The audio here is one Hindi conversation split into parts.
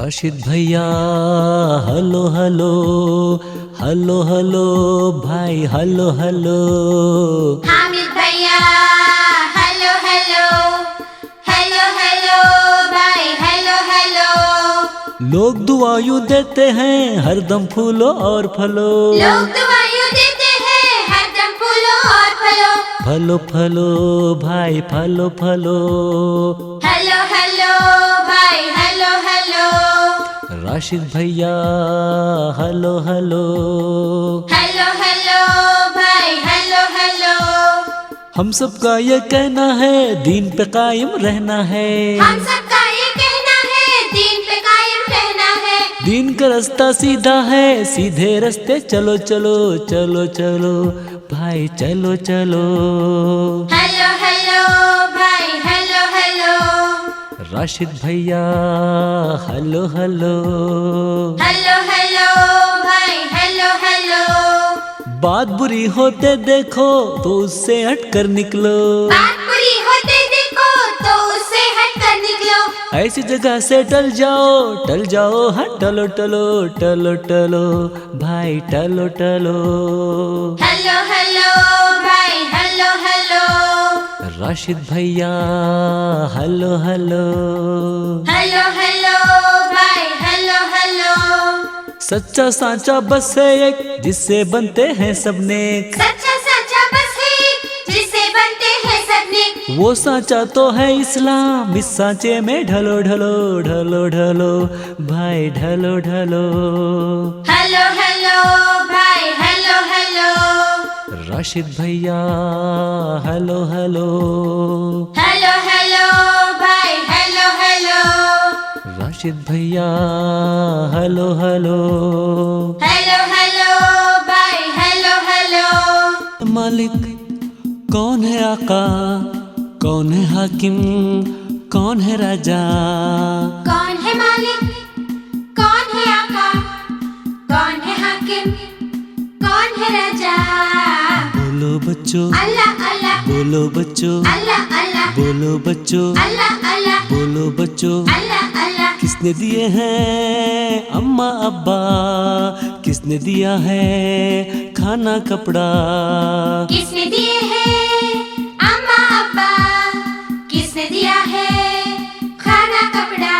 राशिद भैया हेलो हेलो हेलो हेलो भाई हेलो हेलो। हामिद भैया हेलो हेलो हेलो हेलो भाई हेलो हेलो। लोग दुआ यूं देते हैं हरदम फूलो और फलो। लोग दुआएं देते हैं हरदम फूलो और फलो। फलो फलो भाई फलो फलो। हेलो हेलो भाई हेलो हेलो। राशिद भैया हेलो हेलो हेलो हेलो भाई हेलो हेलो। हम सबका ये कहना है दीन पे कायम रहना है। हम सबका ये कहना है दीन पे कायम रहना है। दीन का रास्ता सीधा है सीधे रास्ते चलो चलो चलो चलो भाई चलो चलो। हेलो हेलो भाई हेलो हेलो। राशिद भैया हेलो हेलो। हेलो हेलो भाई हेलो हेलो। बात बुरी होते देखो तो उससे हट कर निकलो। बात बुरी होते देखो तो उससे हट कर निकलो। ऐसी जगह से टल जाओ हाँ टलो टलो टलो टलो भाई टलो टलो। हेलो हेलो भाई हेलो हेलो। राशिद भैया हेलो हेलो। हेलो हेलो भाई हेलो हेलो। सच्चा सांचा बस है एक जिससे बनते हैं सबने। सच्चा साचा बस है जिससे बनते हैं सबने। वो सांचा तो है इस्लाम इस सांचे में ढलो ढलो ढलो ढलो भाई ढलो ढलो। हेलो हेलो भाई हेलो हेलो। राशिद भैया हेलो हेलो। हेलो हेलो भाई हेलो हेलो। राशिद भैया हेलो हेलो। हेलो हेलो भाई हेलो हेलो। मालिक कौन है आका कौन है हाकिम कौन है राजा। कौन है मालिक कौन है आका कौन है हाकिम कौन है राजा। बोलो बच्चों अल्लाह अल्लाह बोलो बच्चों अल्लाह अल्लाह बोलो बच्चों अल्लाह अल्लाह बोलो बच्चों। अल्लाह अल्लाह। किसने दिए हैं अम्मा अब्बा किसने दिया है खाना कपड़ा। किसने दिए हैं अम्मा अब्बा किसने दिया है खाना कपड़ा।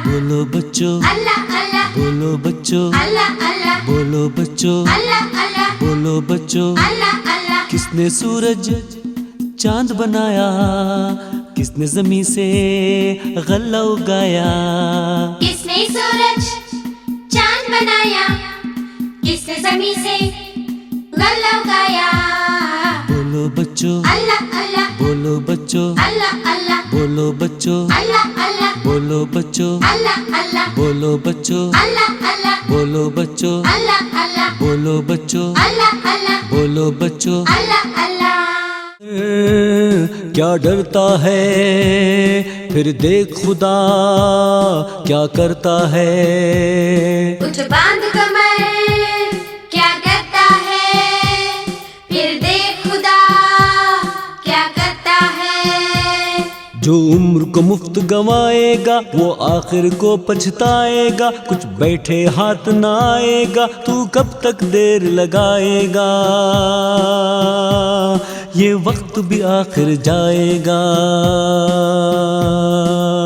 बोलो बच्चों अल्लाह अल्लाह बोलो बच्चों अल्लाह अल्लाह बोलो बच्चों अल्लाह अल्लाह बोलो बच्चों। अल्लाह अल्लाह। किसने सूरज चांद बनाया किसने जमीन से गल्ला उगाया। किसने सूरज चांद बनाया किसने जमीन से गल्ला उगाया। बोलो बच्चों अल्लाह अल्लाह बोलो बच्चों अल्लाह अल्लाह बोलो बच्चों अल्लाह अल्लाह बोलो बच्चों अल्लाह अल्लाह बोलो बच्चों अल्लाह अल्लाह बोलो बच्चों अल्लाह अल्लाह बोलो बच्चों अल्लाह अल्लाह बोलो बच्चों। अल्लाह अल्लाह। क्या डरता है फिर देख खुदा क्या करता है। उठ बांध कमर क्या डरता है फिर देख खुदा क्या करता है। जो उम्र को मुफ्त गंवाएगा वो आखिर को पछताएगा। कुछ बैठे हाथ ना आएगा तू कब तक देर लगाएगा। ये वक्त भी आखिर जाएगा।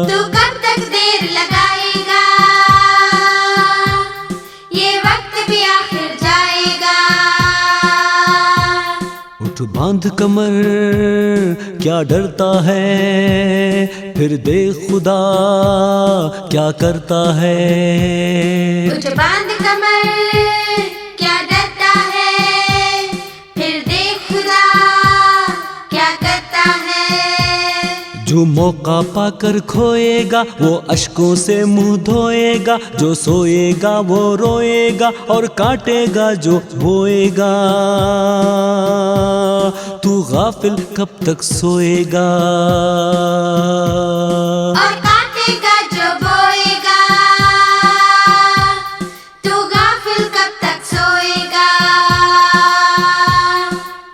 तू कब तक देर लगाएगा ये वक्त भी आखिर जाएगा। उठ बांध कमर क्या डरता है फिर देख खुदा क्या करता है। उठ बांध कमर क्या डरता है फिर देख खुदा क्या करता है। जो मौका पाकर खोएगा वो अश्कों से मुंह धोएगा। जो सोएगा वो रोएगा और काटेगा जो बोएगा। तू गाफिल कब तक सोएगा। और काटेगा जो बोएगा तू गाफिल कब तक सोएगा।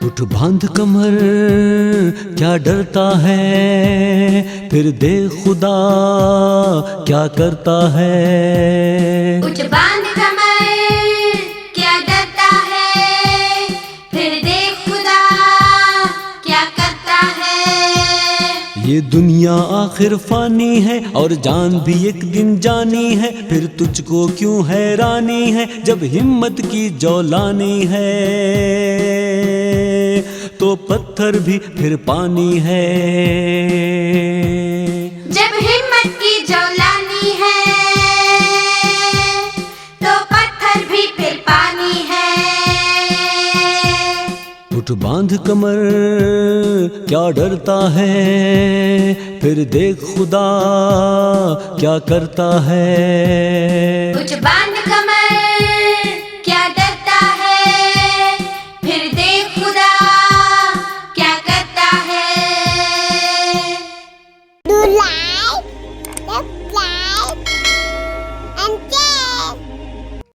उठ बांध कमर क्या डरता है फिर देख खुदा क्या करता है। कुछ बांध कमर क्या डरता है, फिर देख खुदा क्या करता है। ये दुनिया आखिर फानी है और जान भी एक दिन जानी है, फिर तुझको क्यों हैरानी है जब हिम्मत की जौलानी है। तो पत्थर भी फिर पानी है, जब हिम्मत की जौलानी है तो पत्थर भी फिर पानी है। उठ बांध कमर क्या डरता है, फिर देख खुदा क्या करता है। कुछ